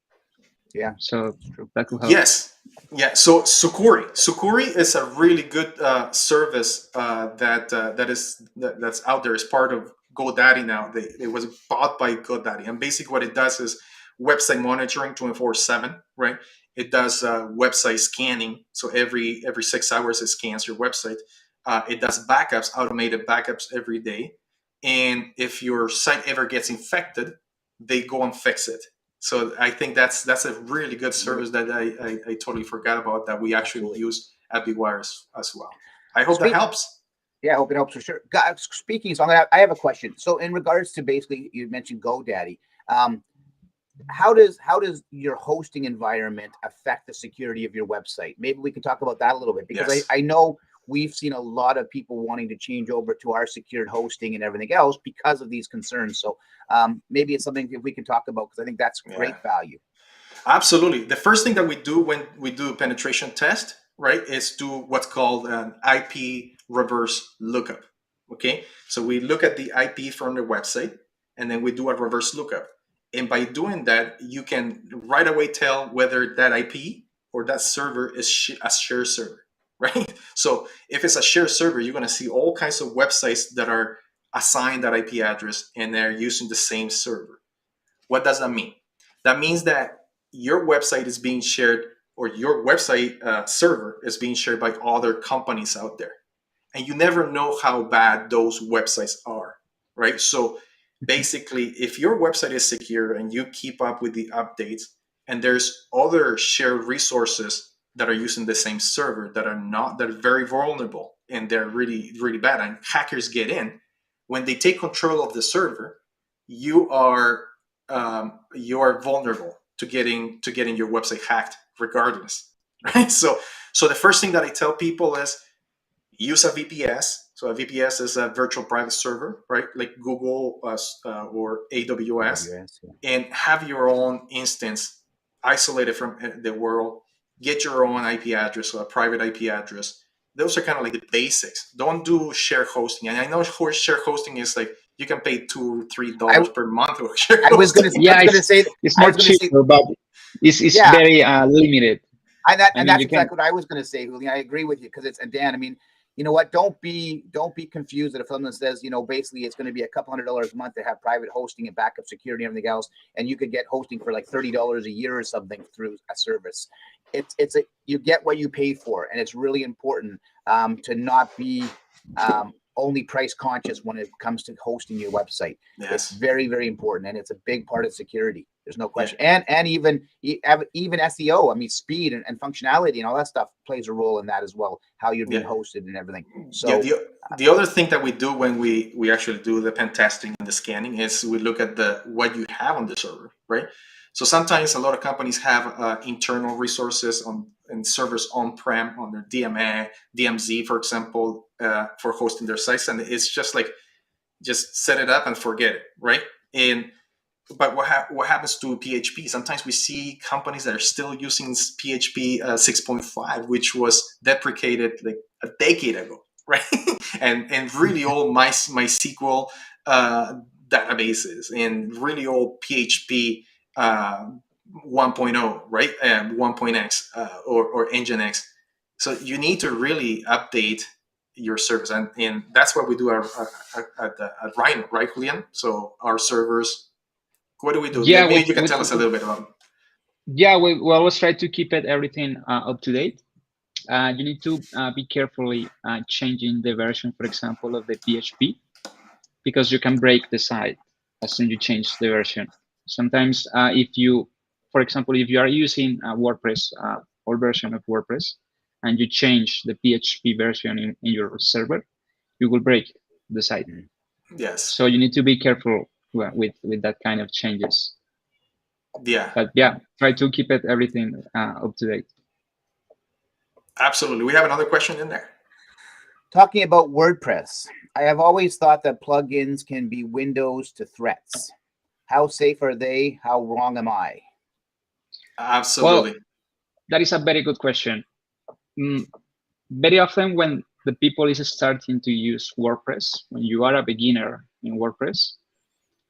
yeah, so that could help. Yes. Yeah. So Sucuri is a really good service that's out there as part of GoDaddy now. It was bought by GoDaddy, and basically what it does is website monitoring 24/7. Right. It does website scanning. So every 6 hours it scans your website. It does backups, automated backups every day. And if your site ever gets infected, they go and fix it. So I think that's a really good service that I totally forgot about, that we actually use at Bwired as well. I hope that helps. Yeah, I hope it helps for sure. Speaking, so I have a question. So in regards to, basically, you mentioned GoDaddy. How does your hosting environment affect the security of your website? Maybe we can talk about that a little bit, because Yes. I know we've seen a lot of people wanting to change over to our secured hosting and everything else because of these concerns. So maybe it's something that we can talk about, because I think that's great value. Absolutely. The first thing that we do when we do a penetration test, right, is do what's called an IP reverse lookup. Okay, so we look at the IP from the website, and then we do a reverse lookup. And by doing that, you can right away tell whether that IP or that server is a shared server, right? So if it's a shared server, you're going to see all kinds of websites that are assigned that IP address and they're using the same server. What does that mean? That means that your website is being shared, or your website server is being shared by other companies out there. And you never know how bad those websites are, right? So basically, if your website is secure and you keep up with the updates, and there's other shared resources that are using the same server that are very vulnerable, and they're really, really bad, and hackers get in, when they take control of the server, you are vulnerable to getting your website hacked regardless, right? So the first thing that I tell people is use a VPS. So a VPS is a virtual private server, right? Like Google or AWS, and have your own instance isolated from the world. Get your own IP address, or a private IP address. Those are kind of like the basics. Don't do share hosting. And I know share hosting is like, you can pay $2-3 per month. I was going to say it's more cheaper, but it's very limited. And that's exactly what I was going to say, Julian. I agree with you, because it's, and Dan, I mean, you know what? Don't be confused that if someone says, basically it's going to be a couple $100 a month to have private hosting and backup security and everything else, and you could get hosting for like $30 a year or something through a service. You get what you pay for, and it's really important to not be only price conscious when it comes to hosting your website. Yes. It's very, very important, and it's a big part of security. There's no question. Yeah. And even SEO, I mean, speed and functionality and all that stuff plays a role in that as well, how you're being hosted and everything. So the other thing that we do when we actually do the pen testing and the scanning is we look at what you have on the server, right? So sometimes a lot of companies have internal resources and servers on-prem on their DMZ, for example, for hosting their sites. And it's just like, just set it up and forget it, right? But what happens to PHP? Sometimes we see companies that are still using PHP 6.5, which was deprecated like a decade ago, right? and really old MySQL databases, and really old PHP 1.0, right? 1.x or Nginx. So you need to really update your service, and that's what we do at Rhino, right, Julian? So our servers. What do we do? Yeah, maybe you can tell us a little bit about it. Yeah, we always try to keep everything up to date. You need to be carefully changing the version, for example, of the PHP, because you can break the site. as soon as you change the version. Sometimes if you, for example, if you are using WordPress, old version of WordPress, and you change the PHP version in your server, you will break the site. Yes. So you need to be careful with that kind of changes. Yeah. But yeah, try to keep everything up to date. Absolutely. We have another question in there. Talking about WordPress, I have always thought that plugins can be windows to threats. How safe are they? How wrong am I? Absolutely. Well, that is a very good question. Very often when the people is starting to use WordPress, when you are a beginner in WordPress,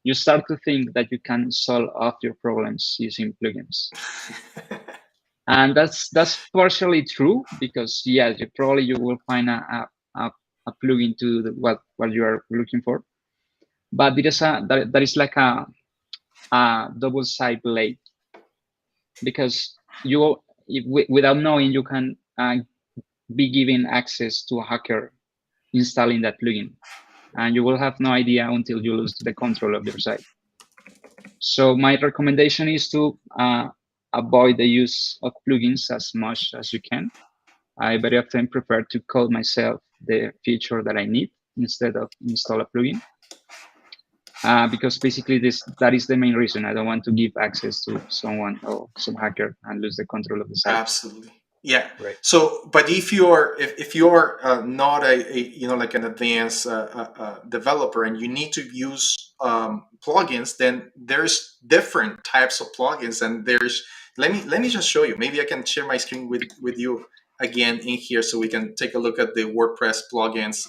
you start to think that you can solve all your problems using plugins. And that's partially true, because yes, you will find a plugin to what you are looking for, but there is like a double-sided blade, because without knowing, you can be given access to a hacker installing that plugin, and you will have no idea until you lose the control of your site. So my recommendation is to avoid the use of plugins as much as you can. I very often prefer to code myself the feature that I need instead of install a plugin, because basically that is the main reason. I don't want to give access to someone or some hacker and lose the control of the site. Absolutely. Yeah. Right. So, but if you're not a like an advanced developer and you need to use plugins, then there's different types of plugins, and there's let me just show you. Maybe I can share my screen with you again in here so we can take a look at the WordPress plugins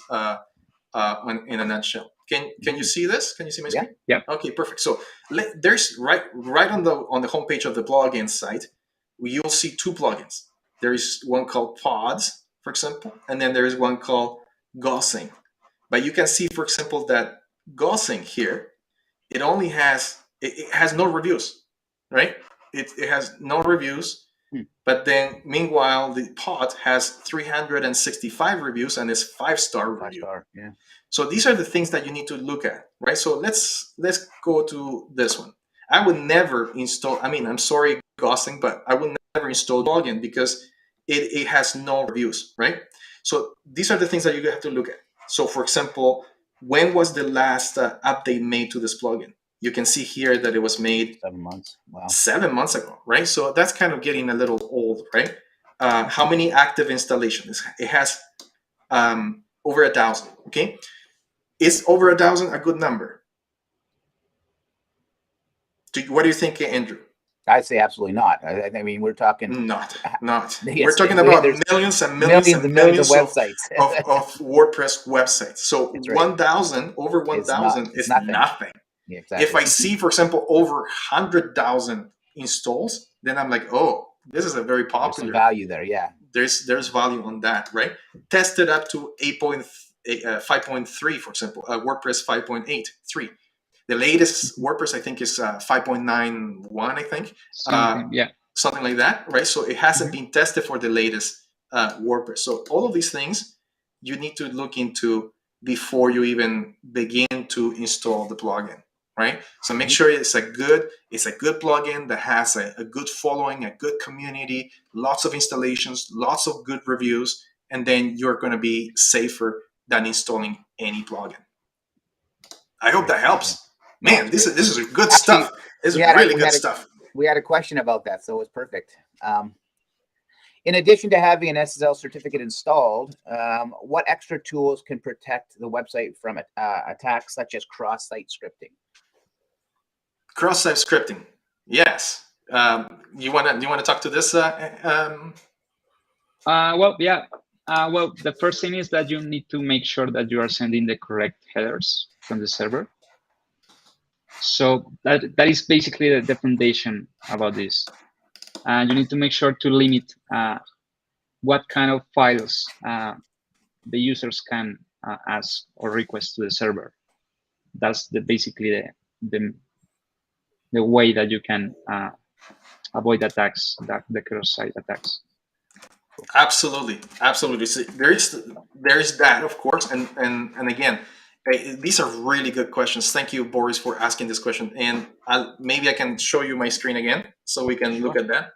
in a nutshell. Can you see this? Can you see my screen? Yeah. Okay, perfect. So there's right on the homepage of the plugin site, you'll see two plugins. There is one called Pods, for example, and then there is one called Gaussing. But you can see, for example, that Gaussing here, it has no reviews, right? It has no reviews. But then, meanwhile, the Pod has 365 reviews and is 5-star review. 5-star, yeah. So these are the things that you need to look at, right? So let's go to this one. I would never install. I mean, I'm sorry, Gaussing, but I would never install plugin because it has no reviews, right? So these are the things that you have to look at. So, for example, when was the last update made to this plugin? You can see here that it was made 7 months. Wow. 7 months ago, right? So that's kind of getting a little old, right? How many active installations? It has over 1,000. Okay, is over 1,000 a good number? What do you think, Andrew? I'd say absolutely not. I mean, we're talking not. Yes, We're talking about millions and millions of websites of WordPress websites. So right. 1,000 over 1,000 is nothing. Yeah, exactly. If I see, for example, over 100,000 installs, then I'm like, oh, this is a very popular. There's some value there, yeah. There's value on that, right? Tested up to 5.3, for example, WordPress 5.83. The latest WordPress, I think, is 5.91, I think. Something like that, right? So it hasn't been tested for the latest WordPress. So all of these things you need to look into before you even begin to install the plugin, right? So make sure it's a good plugin that has a good following, a good community, lots of installations, lots of good reviews, and then you're going to be safer than installing any plugin. I hope that helps. Man, this is good stuff. This is really good stuff. We had a question about that, so it was perfect. In addition to having an SSL certificate installed, what extra tools can protect the website from attacks such as cross-site scripting? Cross-site scripting, yes. You want to talk to this? Well, the first thing is that you need to make sure that you are sending the correct headers from the server. So that is basically the foundation about this. And you need to make sure to limit what kind of files the users can ask or request to the server. That's basically the way that you can avoid attacks, the cross-site attacks. Absolutely. So there is that, of course, and again, These are really good questions. Thank you, Boris, for asking this question. And maybe I can show you my screen again so we can look at that.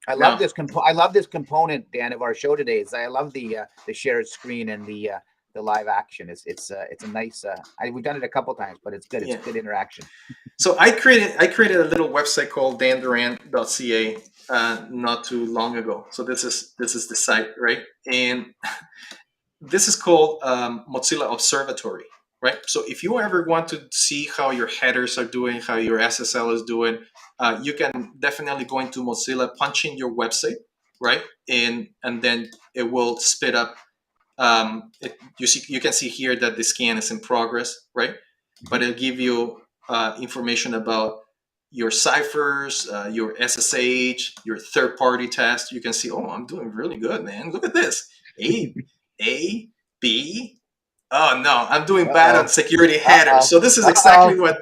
I love this I love this component, Dan, of our show today. I love the shared screen and the live action. It's a nice. We've done it a couple times, but it's good. It's good interaction. So I created a little website called dandurant.ca not too long ago. So this is the site, right? And this is called Mozilla Observatory, right? So if you ever want to see how your headers are doing, how your SSL is doing, you can definitely go into Mozilla, punch in your website, right? And then it will spit up. You can see here that the scan is in progress, right? But it'll give you information about your ciphers, your SSH, your third-party test. You can see, oh, I'm doing really good, man. Look at this. A, B. Oh no, I'm doing bad on security headers. So this is exactly what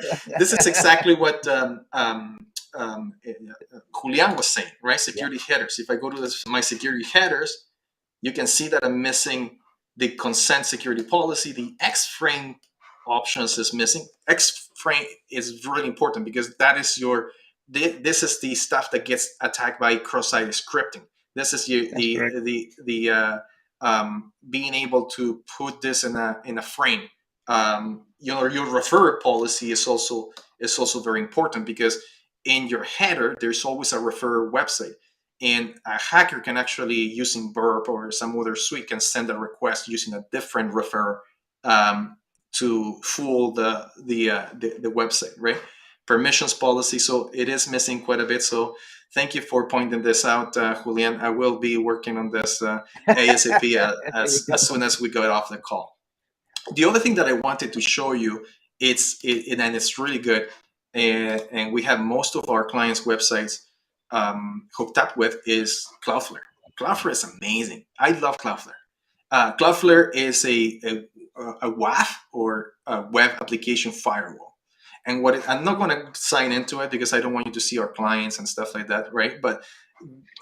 Julian was saying, right? Security headers. If I go to my security headers, you can see that I'm missing the consent security policy. The X-frame options is missing. X-frame is really important because that is this is the stuff that gets attacked by cross-site scripting. This is being able to put this in a frame. Your refer policy is also very important because in your header there's always a refer website, and a hacker can actually, using Burp or some other suite, can send a request using a different refer to fool the website, right? Permissions policy, so it is missing quite a bit. So thank you for pointing this out, Julian. I will be working on this ASAP as soon as we get off the call. The other thing that I wanted to show you, and it's really good, and we have most of our clients' websites hooked up with, is Cloudflare. Cloudflare is amazing. I love Cloudflare. Cloudflare is a WAF, or a web application firewall. And I'm not going to sign into it because I don't want you to see our clients and stuff like that, right? But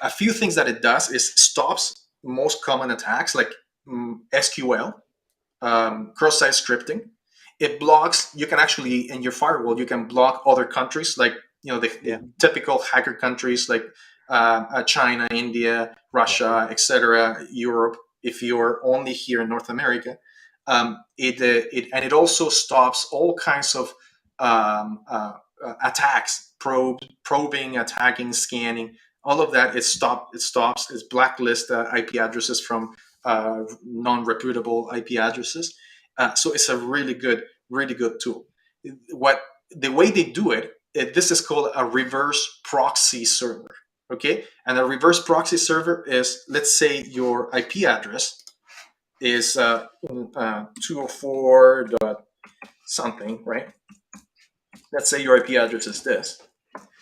a few things that it does is stops most common attacks like SQL, cross-site scripting. It blocks. You can actually, in your firewall, you can block other countries, like the typical hacker countries like China, India, Russia, etc., Europe. If you're only here in North America, it also stops all kinds of attacks, probing, attacking, scanning, all of that. It stops. It blacklists IP addresses from non-reputable IP addresses. So it's a really good tool. The way they do it, this is called a reverse proxy server. Okay, and a reverse proxy server is, let's say your IP address is 204. Something, right? Let's say your IP address is this.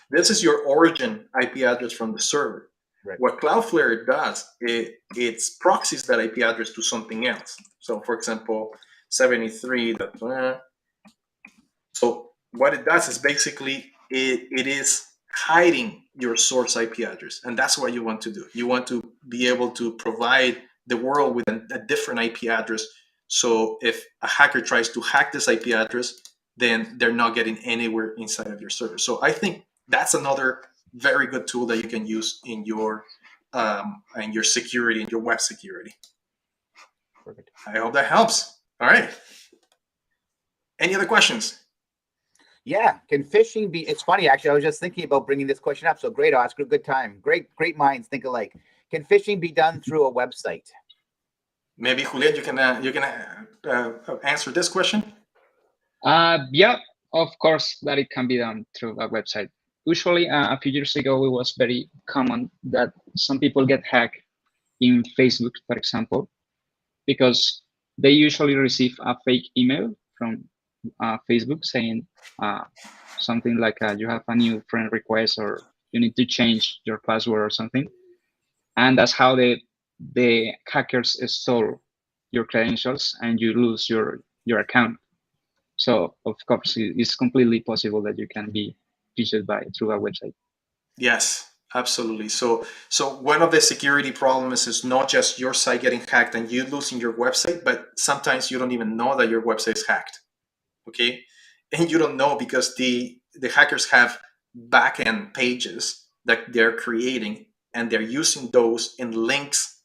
This is your origin IP address from the server. Right. What Cloudflare does, it proxies that IP address to something else. So, for example, 73. So what it does is basically it is hiding your source IP address, and that's what you want to do. You want to be able to provide the world with a different IP address. So if a hacker tries to hack this IP address, then they're not getting anywhere inside of your server. So I think that's another very good tool that you can use in your security, in your web security. Perfect. I hope that helps. All right. Any other questions? Yeah. Can phishing be? It's funny, actually. I was just thinking about bringing this question up. So great, Oscar. Good time. Great minds think alike. Can phishing be done through a website? Maybe Julian, you can answer this question. Yeah, of course that it can be done through a website. Usually, a few years ago, it was very common that some people get hacked in Facebook, for example, because they usually receive a fake email from Facebook saying something like you have a new friend request, or you need to change your password or something. And that's how the hackers stole your credentials and you lose your account. So of course, it's completely possible that you can be phished through a website. Yes, Absolutely. So one of the security problems is not just your site getting hacked and you losing your website, but sometimes you don't even know that your website is hacked. Okay, and you don't know because the hackers have backend pages that they're creating, and they're using those in links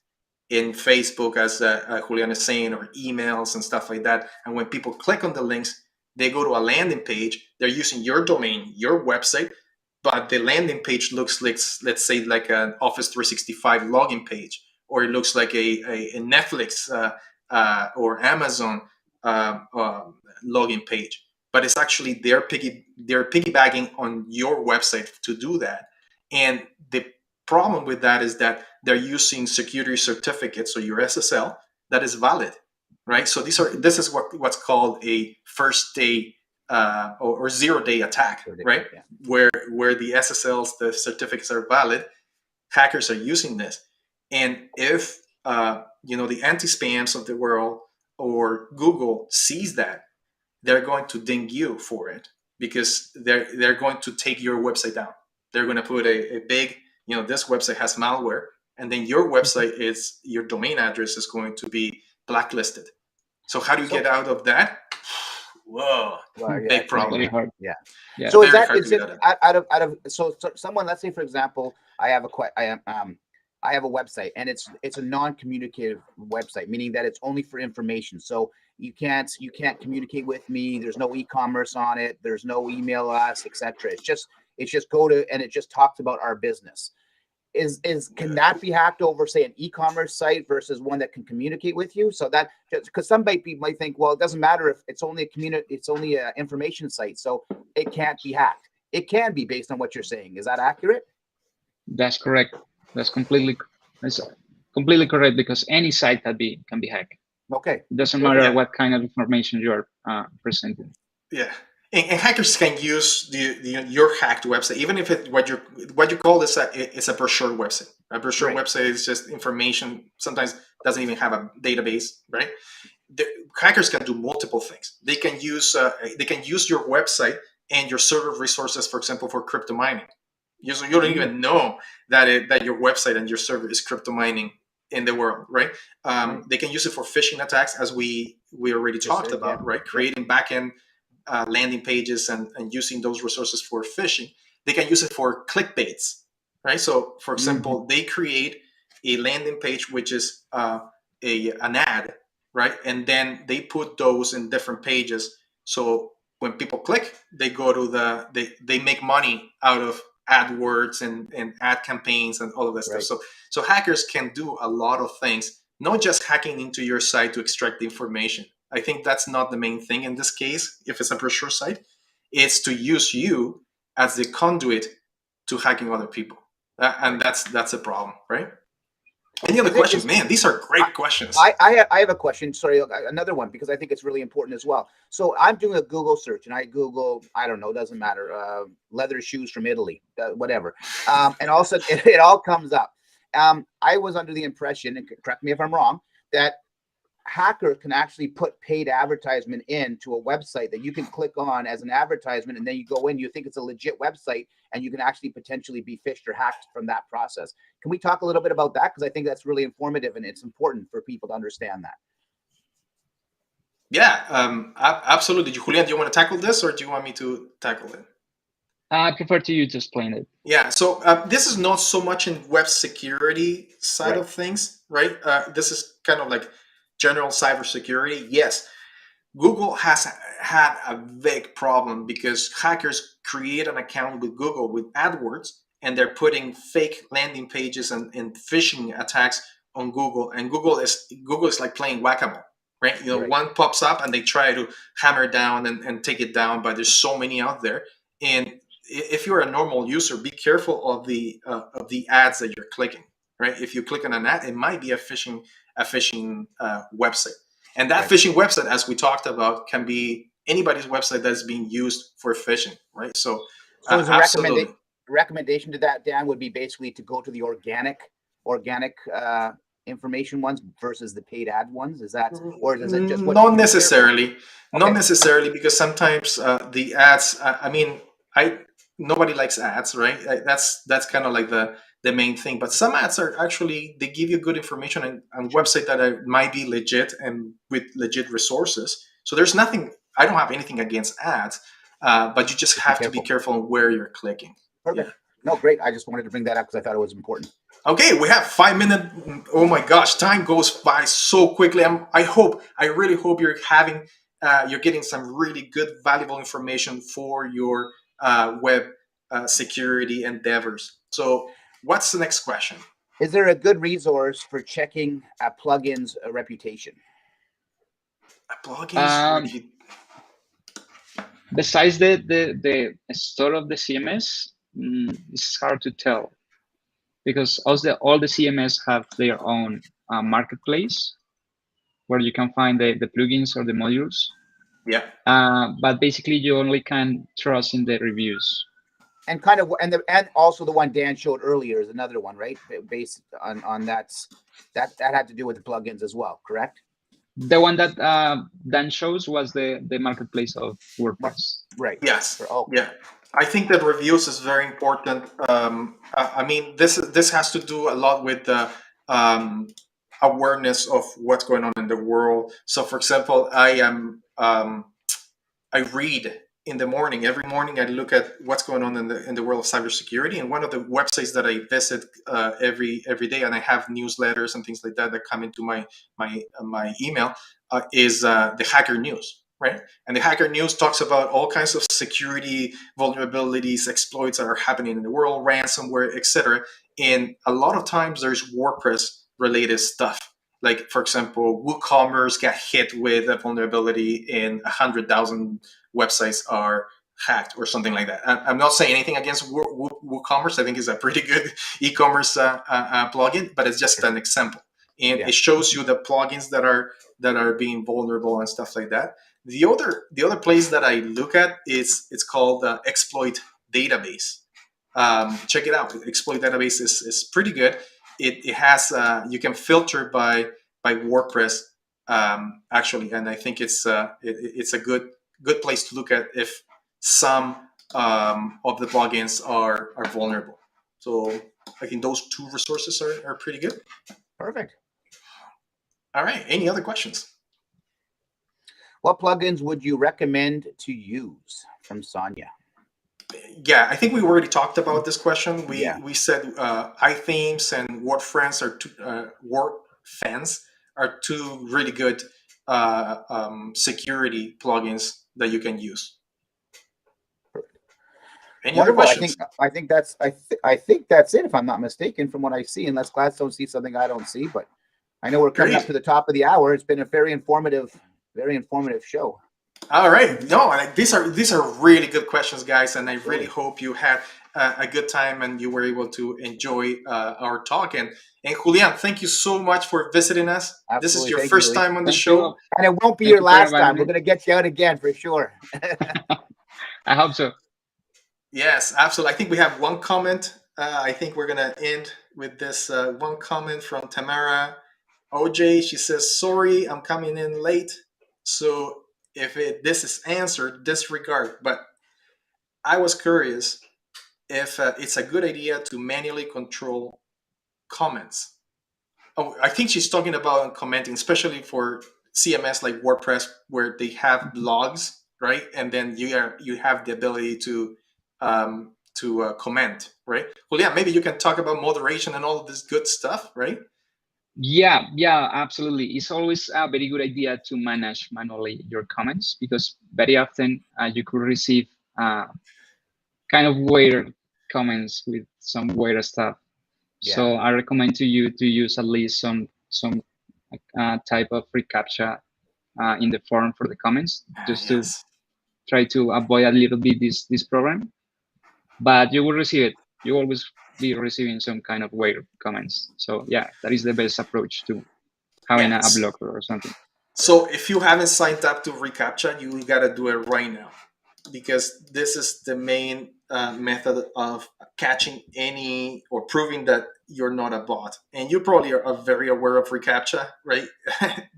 in Facebook, as Julian is saying, or emails and stuff like that. And when people click on the links, they go to a landing page. They're using your domain, your website, but the landing page looks like, let's say, like an Office 365 login page, or it looks like a Netflix or Amazon login page. But it's actually they're piggybacking on your website to do that. And the problem with that is that they're using security certificates, so your SSL, that is valid, right? So this is what's called a first day or 0 day attack, right? Yeah. Where the SSLs, the certificates are valid, hackers are using this. And if the anti-spams of the world or Google sees that, they're going to ding you for it, because they're going to take your website down. They're going to put a big, this website has malware, and then your website your domain address is going to be blacklisted. So how do you get out of that? Whoa, big problem. Hard. Yeah. Yeah. So is it out of so someone, let's say for example, I have a website, and it's a non-communicative website, meaning that it's only for information. So you can't communicate with me. There's no e-commerce on it. There's no email us, etc. It's just go to, and it just talks about our business. Can that be hacked over, say, an e-commerce site versus one that can communicate with you? So that, because some people might think, well, it doesn't matter if it's only an information site, so it can't be hacked. It can be, based on what you're saying. Is that accurate? That's correct. That's completely correct, because any site can be hacked. Okay. It doesn't matter what kind of information you're presenting. Yeah. And hackers can use your hacked website, even if what you call this it's a brochure website. A brochure website is just information. Sometimes doesn't even have a database, right? Hackers can do multiple things. They can use your website and your server resources, for example, for crypto mining. You don't even know that your website and your server is crypto mining in the world, right? They can use it for phishing attacks, as we already talked about, right? Creating backend landing pages and using those resources for phishing. They can use it for clickbaits, right? So, for example, they create a landing page which is an ad, right? And then they put those in different pages. So when people click, they go to they make money out of AdWords and ad campaigns and all of that stuff. So hackers can do a lot of things, not just hacking into your site to extract the information. I think that's not the main thing in this case. If it's a brochure site, it's to use you as the conduit to hacking other people, and that's a problem, right? Any other questions? Man, these are great questions. I have a question. Sorry, another one, because I think it's really important as well. So I'm doing a Google search, and I Google, I don't know, doesn't matter, leather shoes from Italy, whatever, and all of a sudden it all comes up. I was under the impression, and correct me if I'm wrong, that hackers can actually put paid advertisement into a website that you can click on as an advertisement, and then you go in, you think it's a legit website, and you can actually potentially be phished or hacked from that process. Can we talk a little bit about that? Because I think that's really informative, and it's important for people to understand that. Yeah, absolutely. Julian, do you want to tackle this, or do you want me to tackle it? I prefer to you to explain it. Yeah, so this is not so much in web security side of things, right? This is kind of like general cybersecurity. Yes, Google has had a big problem because hackers create an account with Google with AdWords, and they're putting fake landing pages and phishing attacks on Google. And Google is like playing whack-a-mole, right? One pops up and they try to hammer down and take it down, but there's so many out there. And if you're a normal user, be careful of the ads that you're clicking, right? If you click on an ad, it might be a phishing website. And that phishing website, as we talked about, can be anybody's website that's being used for phishing, right? So as a recommendation to that, Dan, would be basically to go to the organic information ones versus the paid ad ones. Is that, or is it just not necessarily? Not necessarily, because sometimes the ads. nobody likes ads, right? That's kind of like the main thing. But some ads are actually, they give you good information and website that might be legit and with legit resources. So there's nothing. I don't have anything against ads, but you just have to be careful on where you're clicking. Perfect. Yeah. No, great. I just wanted to bring that up because I thought it was important. Okay, we have 5 minutes. Oh my gosh, time goes by so quickly. I really hope you're getting some really good, valuable information for your web security endeavors. So, what's the next question? Is there a good resource for checking a plugin's reputation? A plugin's Besides the store of the CMS, it's hard to tell, because all the CMS have their own marketplace where you can find the plugins or the modules. Yeah. But basically, you only can trust in the reviews. And and also the one Dan showed earlier is another one, right? Based on that had to do with the plugins as well, correct? The one that Dan shows was the marketplace of WordPress. Right. Yes. Yeah. I think that reviews is very important. I mean, this has to do a lot with the awareness of what's going on in the world. So, for example, I read in the morning. Every morning, I look at what's going on in the world of cybersecurity. And one of the websites that I visit every day, and I have newsletters and things like that come into my email, is the Hacker News, right? And the Hacker News talks about all kinds of security vulnerabilities, exploits that are happening in the world, ransomware, etc. And a lot of times, there's WordPress related stuff. Like, for example, WooCommerce got hit with a vulnerability and 100,000 websites are hacked or something like that. I'm not saying anything against WooCommerce. I think it's a pretty good e-commerce plugin, but it's just an example. And it shows you the plugins that are being vulnerable and stuff like that. The other place that I look at it's called Exploit Database. Check it out. Exploit Database is pretty good. It has you can filter by WordPress actually, and I think it's a good place to look at if some of the plugins are vulnerable. So I think those two resources are pretty good. Perfect. All right. Any other questions? What plugins would you recommend to use? From Sonia. Yeah, I think we already talked about this question. We said iThemes and WordFans are two really good security plugins that you can use. Any other questions? I think that's it, if I'm not mistaken, from what I see. Unless Gladstone sees something I don't see, but I know we're coming up to the top of the hour. It's been a very informative show. All right. No, these are really good questions, guys, and I really hope you had a good time and you were able to enjoy our talk. And Julian, thank you so much for visiting us. Absolutely. This is your first time on the show, and it won't be your last time. We're going to get you out again for sure. I hope so. Yes, absolutely. I think we have one comment. I think we're going to end with this one comment from Tamara OJ. She says, "Sorry, I'm coming in late. So if this is answered, disregard." But I was curious if it's a good idea to manually control comments. Oh, I think she's talking about commenting, especially for CMS like WordPress, where they have blogs, right? And then you have the ability to comment, right? Well, yeah, maybe you can talk about moderation and all of this good stuff, right? Yeah, absolutely. It's always a very good idea to manage manually your comments, because very often you could receive kind of weird comments with some weird stuff. Yeah. So I recommend to you to use at least some type of reCAPTCHA in the form for the comments, just to try to avoid a little bit this program. But you will receive it. You always be receiving some kind of weird comments. So yeah, that is the best approach to having a blocker or something. So if you haven't signed up to reCAPTCHA, you got to do it right now, because this is the main method of catching any or proving that you're not a bot. And you probably are very aware of reCAPTCHA, right?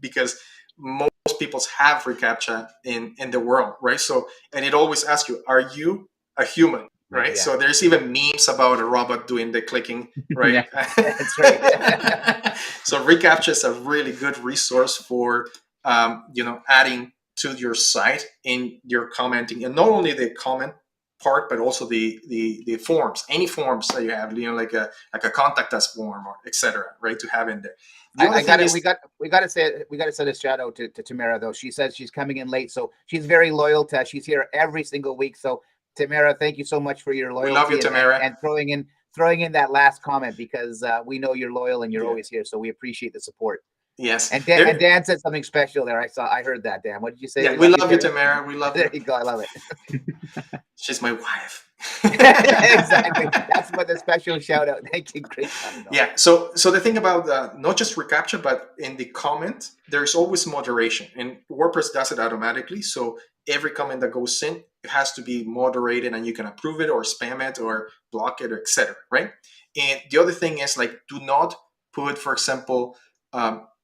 Because most people have reCAPTCHA in the world, right? So, and it always asks you, are you a human? right? Yeah. So there's even memes about a robot doing the clicking, right? That's right. So reCAPTCHA is a really good resource for adding to your site in your commenting, and not only the comment part, but also the forms, any forms that you have, like a contact us form or etc., right, to have in there. We got to send a shout out to Tamara, though. She says she's coming in late, so she's very loyal to us. She's here every single week. So Tamara, thank you so much for your loyalty. We love you, Tamara, and throwing in that last comment, because we know you're loyal and you're always here. So we appreciate the support. Yes. And Dan said something special there. I heard that, Dan. What did you say? Yeah, we love you, Tamara. We love you. There you go. I love it. She's my wife. Exactly. That's what the special shout out. Thank you. Great. Yeah. So the thing about not just reCAPTCHA, but in the comment, there's always moderation, and WordPress does it automatically. So every comment that goes in, it has to be moderated, and you can approve it or spam it or block it or etc. Right. And the other thing is, like, do not put, for example,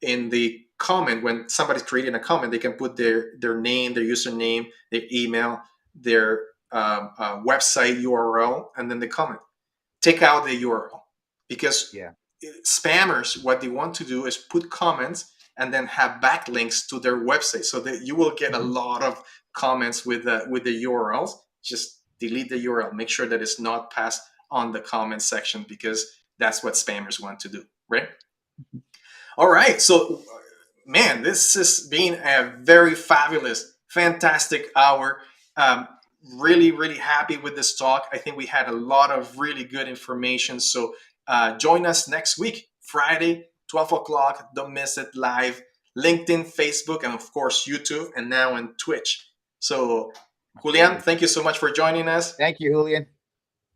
in the comment, when somebody's creating a comment, they can put their name, their username, their email, their website URL, and then the comment. Take out the URL, because spammers, what they want to do is put comments and then have backlinks to their website, so that you will get a lot of comments with the URLs. Just delete the URL. Make sure that it's not passed on the comment section, because that's what spammers want to do, right? All right. So, man, this has been a very fabulous, fantastic hour. Really, really happy with this talk. I think we had a lot of really good information. So join us next week, Friday, 12 o'clock. Don't miss it, live. LinkedIn, Facebook, and of course, YouTube, and now on Twitch. So, Julian, thank you so much for joining us. Thanall Julian.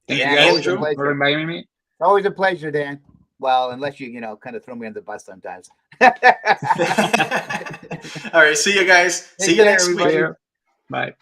Thank you guys for inviting me. It's always a pleasure, Dan. Well, unless you kind of throw me on the bus sometimes. All right. See you guys. See you next week. Bye.